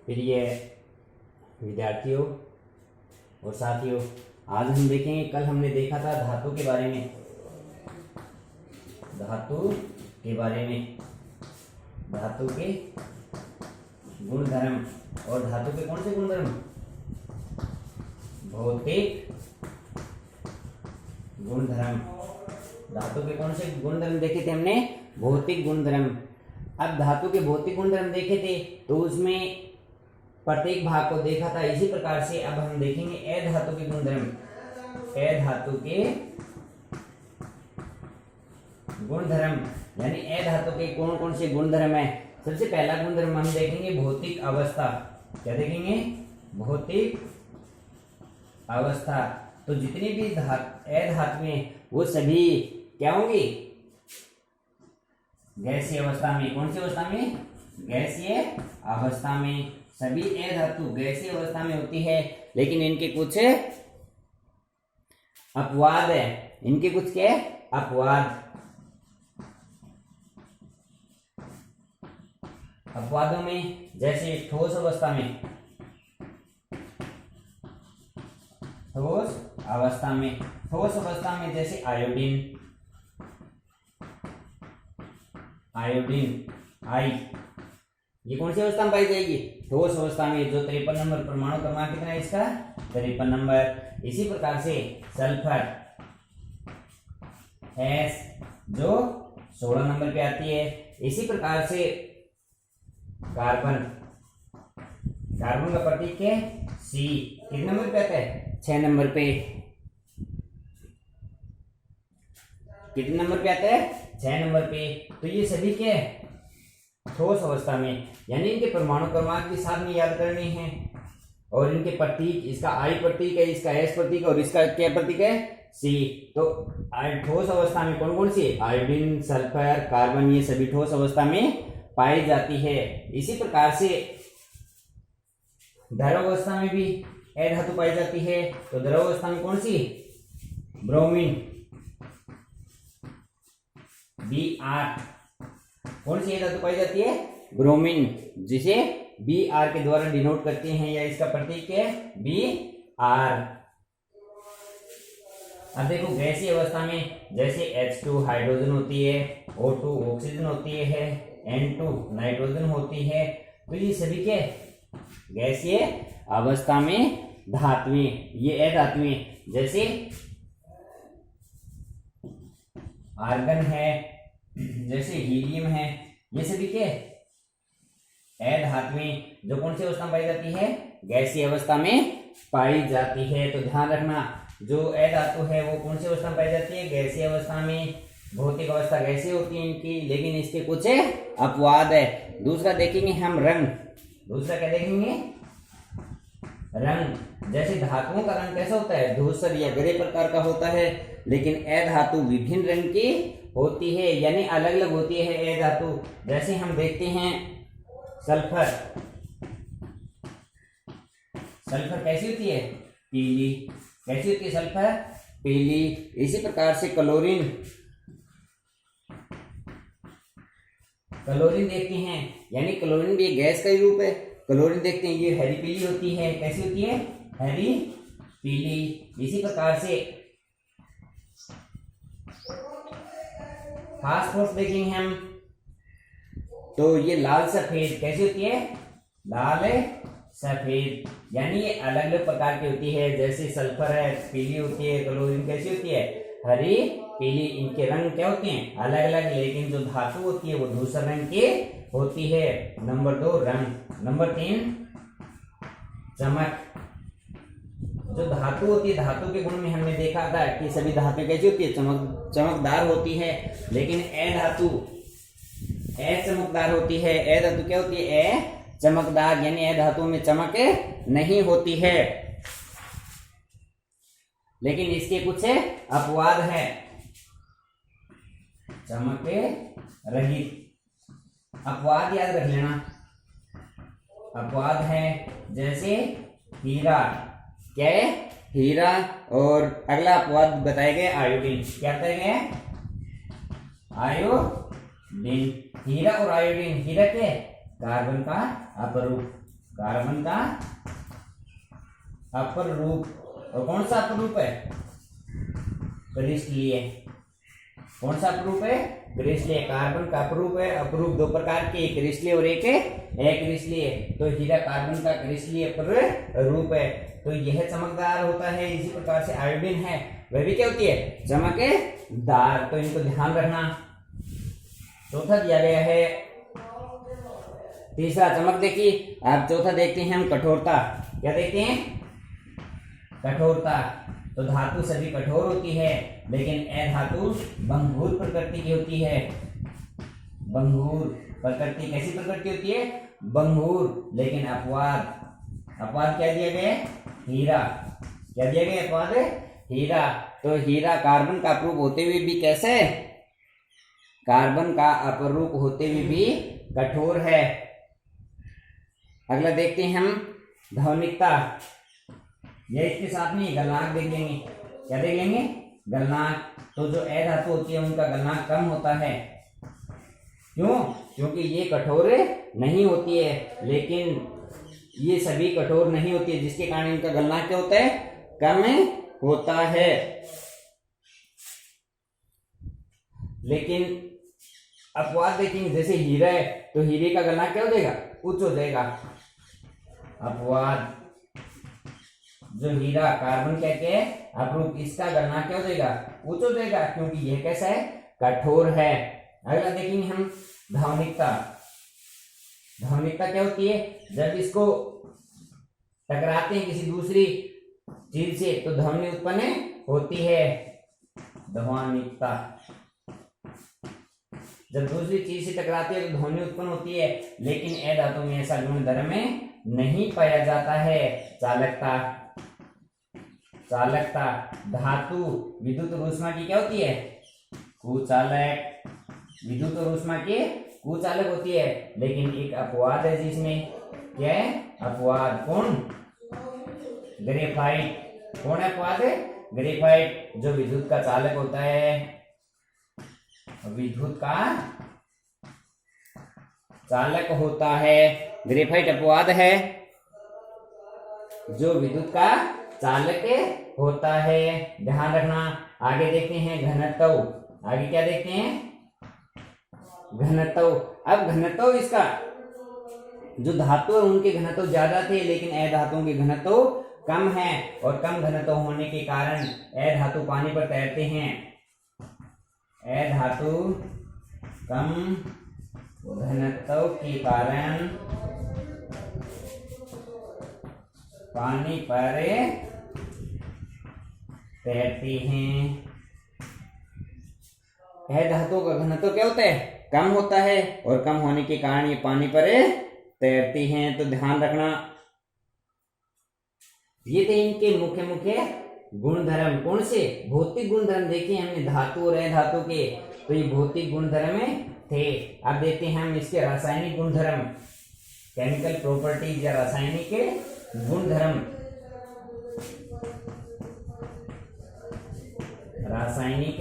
प्रिय विद्यार्थियों और साथियों, आज हम देखेंगे, कल हमने देखा था धातु के बारे में। धातु के गुणधर्म। और धातु के कौन से गुणधर्म? भौतिक गुणधर्म। धातु के कौन से गुणधर्म देखे थे हमने? भौतिक गुणधर्म। अब धातु के भौतिक गुणधर्म देखे थे तो उसमें प्रत्येक भाग को देखा था। इसी प्रकार से अब हम देखेंगे अधातु के गुणधर्म। अधातु के गुणधर्म यानी अधातु के कौन कौन से गुणधर्म है। सबसे पहला गुणधर्म हम देखेंगे भौतिक अवस्था। क्या देखेंगे? भौतिक अवस्था। तो जितनी भी अधातु हैं वो सभी क्या होंगी? गैसीय अवस्था में। कौन सी अवस्था में? गैसीय अवस्था में। सभी अधातु गैसीय अवस्था में होती है, लेकिन इनके कुछ अपवाद है। इनके कुछ क्या है? अपवाद। अपवादों में जैसे ठोस अवस्था में, ठोस अवस्था में जैसे आयोडीन आई, ये कौन सी अवस्था में पाई जाएगी? ठोस अवस्था में। जो 53 नंबर परमाणु क्रमांक कितना है इसका? 53 नंबर। इसी प्रकार से सल्फर एस जो 16 नंबर पे आती है। इसी प्रकार से कार्बन का प्रतीक है सी, कितने नंबर पे आता है? 6 नंबर पे। कितने नंबर पे आता है? 6 नंबर पे। तो ये सभी क्या है? ठोस अवस्था में, यानी इनके परमाणु क्रमांक भी साथ में याद करने हैं। और इनके प्रतीक, इसका आई प्रतीक है, इसका एस प्रतीक और इसका क्या प्रतीक है? सी। तो ठोस अवस्था में कौन कौन सी? आयोडीन, सल्फर, कार्बन, ये सभी ठोस अवस्था में पाई जाती है। इसी प्रकार से द्रव अवस्था में भी अधातु पाई जाती है। तो द्रव अवस्था में कौन सी? Bromine, Br। कौन सी धातु पाई जाती है? ब्रोमीन, जिसे Br के द्वारा डिनोट करते हैं, या इसका प्रतीक है Br। अब देखो गैसीय अवस्था में जैसे H2 हाइड्रोजन होती है, O2 ऑक्सीजन होती है, N2 नाइट्रोजन होती है। तो ये सभी के गैसीय अवस्था में धातुएं, ये अधातुएं जैसे आर्गन है, जैसे हीलियम है, ये सभी के अधातुएं जो कौन सी अवस्था में पाई जाती है? गैसीय अवस्था में पाई जाती है। तो ध्यान रखना, जो अधातु है वो कौन सी अवस्था में पाई जाती है? गैसीय अवस्था में। भौतिक अवस्था गैसीय होती है इनकी, लेकिन इसके कुछ अपवाद है। दूसरा देखेंगे हम रंग। दूसरा क्या देखेंगे? रंग। जैसे धातुओं का रंग कैसा होता है? धूसर या ग्रे प्रकार का होता है, लेकिन अधातु विभिन्न रंग की होती है, यानी अलग अलग होती है अधातु। जैसे हम देखते हैं सल्फर कैसी होती है? पीली। कैसी होती है सल्फर? पीली। इसी प्रकार से क्लोरीन देखते हैं, यानी क्लोरीन भी गैस का ही रूप है। क्लोरीन देखते हैं, ये हरी पीली होती है। कैसी होती है? हरी पीली। इसी प्रकार से फास्फोरस देखेंगे हम, तो ये लाल सफेद। कैसी होती है? लाल सफेद, यानी ये अलग अलग प्रकार की होती है। जैसे सल्फर है पीली होती है, क्लोरीन कैसी होती है? हरी पीली। इनके रंग क्या होते हैं? अलग अलग, लेकिन जो धातु होती है वो दूसरे रंग की होती है। नंबर 2 रंग। नंबर 3 चमक। जो धातु होती है, धातु के गुण में हमने देखा था कि सभी धातुएं कैसी होती है? चमकदार होती है, लेकिन अधातु अचमकदार होती है। अधातु क्या होती है? चमकदार, यानी अधातु में चमक नहीं होती है। लेकिन इसके कुछ अपवाद है। चमक रहित। अपवाद याद रख लेना। अपवाद है जैसे हीरा। क्या है? हीरा। और अगला अपवाद बताए गए आयोडीन। क्या बताए गए? आयोडीन। हीरा और आयोडीन। हीरा क्या? कार्बन का अपरूप। कार्बन का अपर रूप। और कौन सा अपर रूप है? क्रिस्टलीय। कौन सा अपर रूप है? क्रिस्टलीय। कार्बन का अपर रूप है। अपर रूप दो प्रकार के, एक क्रिस्टलीय और एक अक्रिस्टलीय। तो हीरा कार्बन का क्रिस्टलीय अपर रूप है। तो यह चमकदार होता है। इसी प्रकार से आयोडीन है, वह भी क्या होती है? चमकदार। तो इनको ध्यान रखना। चौथा दिया गया है, तीसरा चमक देखिए। आप चौथा देखते हैं हम कठोरता। क्या देखते हैं? कठोरता। तो धातु सभी कठोर होती है, लेकिन अधातु भंगुर प्रकृति की होती है। भंगुर प्रकृति। कैसी प्रकृति होती है? भंगुर। लेकिन अपवाद, अपवाद क्या दिया गया है? हीरा। क्या दिया गया? अपवाद हीरा। तो हीरा कार्बन का अपरूप होते हुए भी कैसे? कार्बन का अपरूप होते हुए भी कठोर है। अगला देखते हैं हम ध्वनिकता। यह इसके साथ में गलनांक देख लेंगे। क्या देख लेंगे? गलनांक। तो जो अधातु होती है उनका गलनांक कम होता है। क्यों? क्योंकि ये कठोर नहीं होती है, लेकिन ये सभी कठोर नहीं होती है, जिसके कारण इनका गलनांक क्या होता है? कम होता है। लेकिन अपवाद देखेंगे, जैसे हीरा है तो हीरे का गलनांक क्या हो जाएगा? उच्च हो जाएगा। अपवाद। जो हीरा कार्बन क्या है अपरूप, इसका गलनांक क्या हो जाएगा? उच्च हो जाएगा, क्योंकि यह कैसा है? कठोर है। अगला देखेंगे हम ध्वनिकता। ध्वनिकता क्या होती है? जब इसको टकराते हैं किसी दूसरी चीज से तो ध्वनि उत्पन्न होती है। ध्वनिकता। जब दूसरी चीज से टकराती है तो ध्वनि उत्पन्न होती है, लेकिन अधातु में ऐसा गुणधर्म नहीं पाया जाता है। चालकता। चालकता। धातु विद्युत और ऊष्मा की क्या होती है? कुचालक। विद्युत और ऊष्मा की कुचालक होती है, लेकिन एक अपवाद है जिसमें। क्या है? अपवाद। कौन? ग्रेफाइट। कौन है अपवाद? ग्रेफाइट। जो विद्युत का चालक होता है, विद्युत का चालक होता है। ग्रेफाइट अपवाद है जो विद्युत का चालक होता है। ध्यान रखना। आगे देखते हैं घनत्व। आगे क्या देखते हैं? घनत्व। अब घनत्व इसका, जो धातु है उनके घनत्व ज्यादा थे, लेकिन अधातुओं के घनत्व कम है। और कम घनत्व होने के कारण अधातु पानी पर तैरते हैं। अधातु कम घनत्व के कारण पानी पर तैरते हैं। अधातुओं का घनत्व क्या होता है? कम होता है, और कम होने के कारण ये पानी पर तैरती हैं। तो ध्यान रखना। ये थे इनके मुख्य मुख्य गुणधर्म। कौन से? भौतिक गुणधर्म देखिए हमने धातु और अधातु के, तो ये भौतिक गुणधर्म थे। अब देखते हैं हम इसके रासायनिक गुणधर्म, केमिकल प्रॉपर्टीज या रासायनिक गुणधर्म। रासायनिक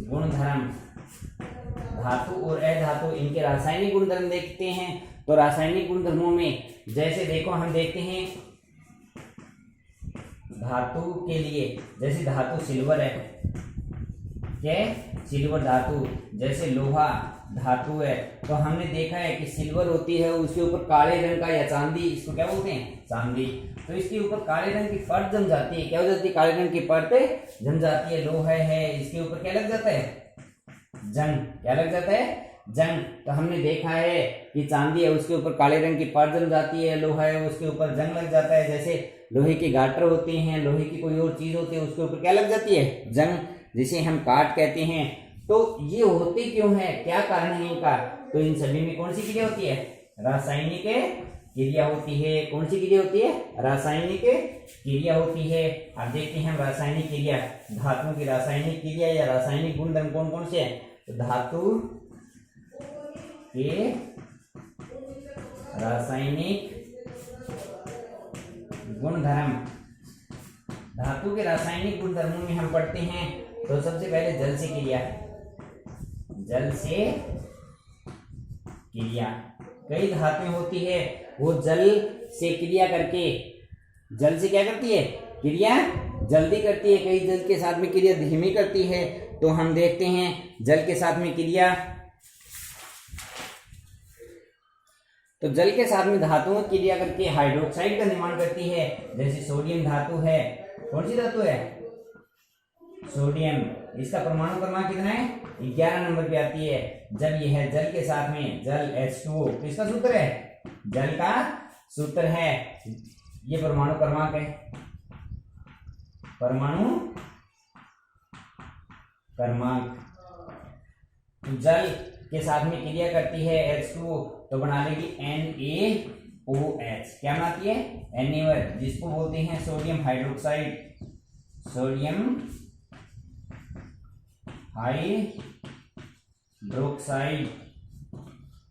गुणधर्म। धातु और अधातु, इनके रासायनिक गुणधर्म देखते हैं। तो रासायनिक गुणधर्मों में जैसे देखो हम देखते हैं धातु के लिए, जैसे धातु सिल्वर है। क्या? सिल्वर धातु। जैसे लोहा धातु है, तो हमने देखा है कि सिल्वर होती है, उसके ऊपर काले रंग का, या चांदी, इसको क्या बोलते हैं? चांदी। तो इसके ऊपर काले रंग की परत जम जाती है। क्या हो जाती है? काले रंग की परत जम जाती है। लोहा है, इसके ऊपर क्या लग जाता है? जंग। क्या लग जाता है? जंग। तो हमने देखा है कि चांदी है, उसके ऊपर काले रंग की परत जम जाती है। लोहा है, उसके ऊपर जंग लग जाता है। जैसे लोहे के गाटर होते हैं, लोहे की कोई और चीज होती है, उसके ऊपर क्या लग जाती है? जंग, जिसे हम काट कहते हैं। तो ये होते क्यों है? क्या कारण है इनका? तो इन सभी में कौन सी क्रिया होती है? रासायनिक क्रिया होती है। कौन सी क्रिया होती है? रासायनिक क्रिया होती है। अब देखते हैं हम रासायनिक क्रिया, धातुओं की रासायनिक क्रिया या रासायनिक गुणधर्म कौन कौन से हैं। तो धातु के रासायनिक गुणधर्म। धातु के रासायनिक गुणधर्मों में हम पढ़ते हैं, तो सबसे पहले जल से क्रिया। जल से क्रिया। कई धातुएं होती है वो जल से क्रिया करके, जल से क्या करती है, क्रिया जल्दी करती है, कई जल के साथ में क्रिया धीमी करती है। तो हम देखते हैं जल के साथ में क्रिया, तो जल के साथ में धातुओं की क्रिया करके हाइड्रोक्साइड का निर्माण करती है। जैसे सोडियम धातु है, कौन सी धातु है, सोडियम, इसका परमाणु क्रमांक कितना है, 11 नंबर पे आती है। जब यह जल के साथ में, जल H2O किसका सूत्र है, जल का सूत्र है, ये परमाणु क्रमांक है, परमाणु क्रमांक। जल के साथ में क्रिया करती है H2O तो बना लेगी NaOH, क्या बनाती है, NaOH, जिसको बोलते हैं सोडियम हाइड्रोक्साइड, सोडियम हाइड्रोक्साइड।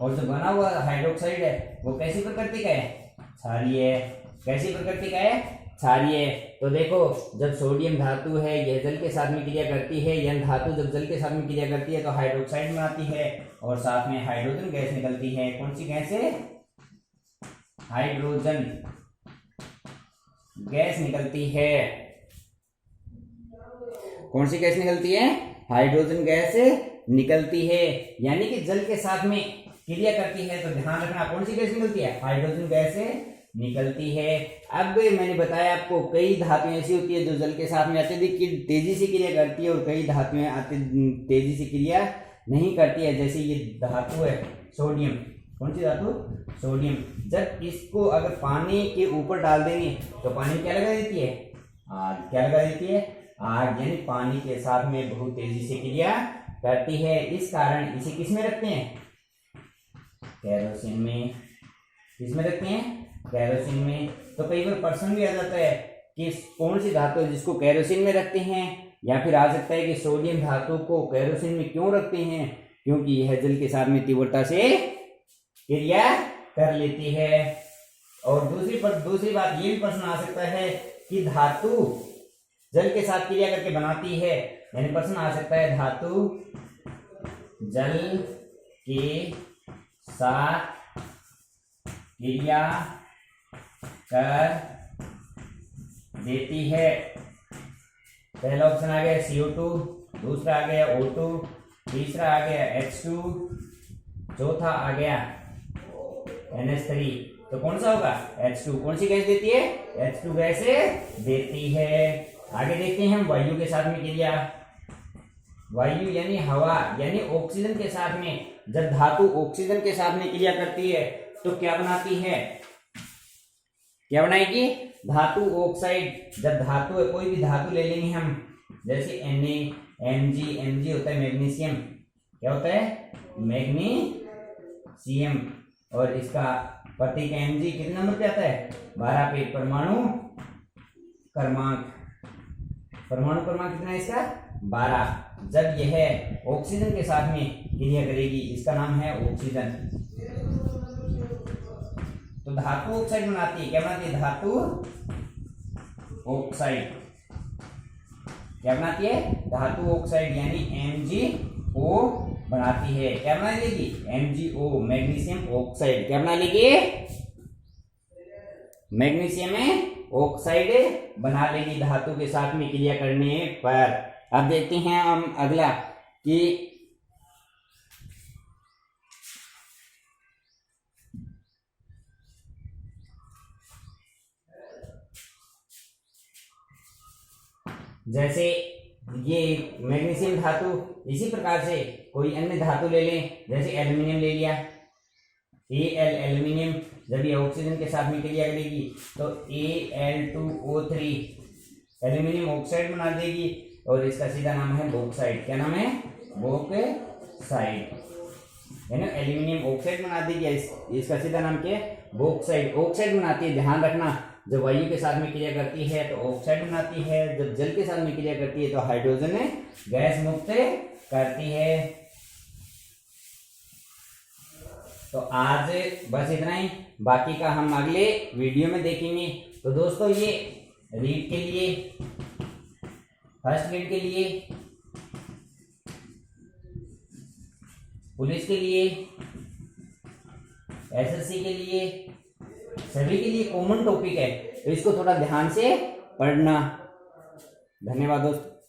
और जो बना हुआ हाइड्रोक्साइड है वो कैसी प्रकृति का है, क्षारीय, कैसी प्रकृति का है, क्षारीय। तो देखो जब सोडियम धातु है यह जल के साथ में क्रिया करती है, यह धातु जब जल के साथ में क्रिया करती है तो हाइड्रोक्साइड बनाती है और साथ में हाइड्रोजन गैस निकलती है। कौन सी गैस है, हाइड्रोजन गैस निकलती है, कौन सी गैस निकलती है, हाइड्रोजन गैस निकलती है। यानी कि जल के साथ में क्रिया करती है तो ध्यान रखना कौन सी गैस निकलती है, हाइड्रोजन गैस निकलती है। अब मैंने बताया आपको कई धातुएं ऐसी होती है जो जल के साथ में अत्यधिक तेजी से क्रिया करती है और कई धातुएं तेजी से क्रिया नहीं करती है। जैसे ये धातु है सोडियम, कौन सी धातु, सोडियम, जब इसको अगर पानी के ऊपर डाल देंगे तो पानी क्या लगा देती है, आग, क्या लगा देती है, आग, यानी पानी के साथ में बहुत तेजी से क्रिया करती है। इस कारण इसे किस में रखते हैं, केरोसिन में, किस में रखते हैं, केरोसिन में। तो कई बार प्रश्न भी आ जाता है कि कौन सी धातु है जिसको केरोसिन में रखते हैं, या फिर आ सकता है कि सोडियम धातु को केरोसिन में क्यों रखते हैं, क्योंकि यह जल के साथ में तीव्रता से क्रिया कर लेती है। और दूसरी बात ये भी प्रश्न आ सकता है कि धातु जल के साथ क्रिया करके बनाती है, यानी प्रश्न आ सकता है धातु जल के साथ क्रिया कर देती है। पहला ऑप्शन आ गया CO2, दूसरा आ गया O2, तीसरा आ गया H2, चौथा आ गया NH3। तो कौन सा होगा, H2। कौन सी गैस देती है, H2 गैस देती है। आगे देखते हैं हम वायु के साथ में क्रिया। वायु यानी हवा, यानी ऑक्सीजन के साथ में, जब धातु ऑक्सीजन के साथ में क्रिया करती है तो क्या बनाती है, क्या बनाएगी, धातु ऑक्साइड। जब धातु है, कोई भी धातु ले लेंगे हम, जैसे Mg होता है मैग्नीशियम, क्या होता है, मैग्नीशियम, और इसका प्रतीक Mg कितने नंबर पे आता है, 12 पे। परमाणु क्रमांक कितना है इसका, 12। जब यह ऑक्सीजन के साथ में क्रिया करेगी इसका नाम है ऑक्सीजन। तो धातु ऑक्साइड बनाती है, क्या बनाती है, धातु ऑक्साइड, क्या बनाती है, धातु ऑक्साइड, यानी MgO बनाती है। क्या बना लेगी, MgO, मैग्नीशियम ऑक्साइड, क्या बना लेगी, मैग्नीशियम ऑक्साइड बना लेगी धातु के साथ में क्रिया करने पर। अब देखते हैं हम अगला कि जैसे ये मैग्नीशियम धातु, इसी प्रकार से कोई अन्य धातु ले लें, जैसे एल्यूमिनियम ले लिया, Al एल्यूमिनियम, जब ये ऑक्सीजन के साथ में क्रिया करेगी तो Al2O3 एल्यूमिनियम ऑक्साइड बना देगी और इसका सीधा नाम है बॉक्साइड। क्या नाम है, बॉक्साइड, यानी एल्यूमिनियम ऑक्साइड बना देगी, इसका सीधा नाम क्या है, बॉक्साइड। ऑक्साइड बनाती है, ध्यान रखना, जब वायु के साथ में क्रिया करती है तो ऑक्साइड बनाती है, जब जल के साथ में क्रिया करती है तो हाइड्रोजन गैस मुक्त करती है। तो आज बस इतना ही, बाकी का हम अगले वीडियो में देखेंगे। तो दोस्तों ये रीड के लिए, फर्स्ट ग्रेड के लिए, पुलिस के लिए एसएससी के लिए, सभी के लिए कॉमन टॉपिक है, तो इसको थोड़ा ध्यान से पढ़ना। धन्यवाद दोस्तों।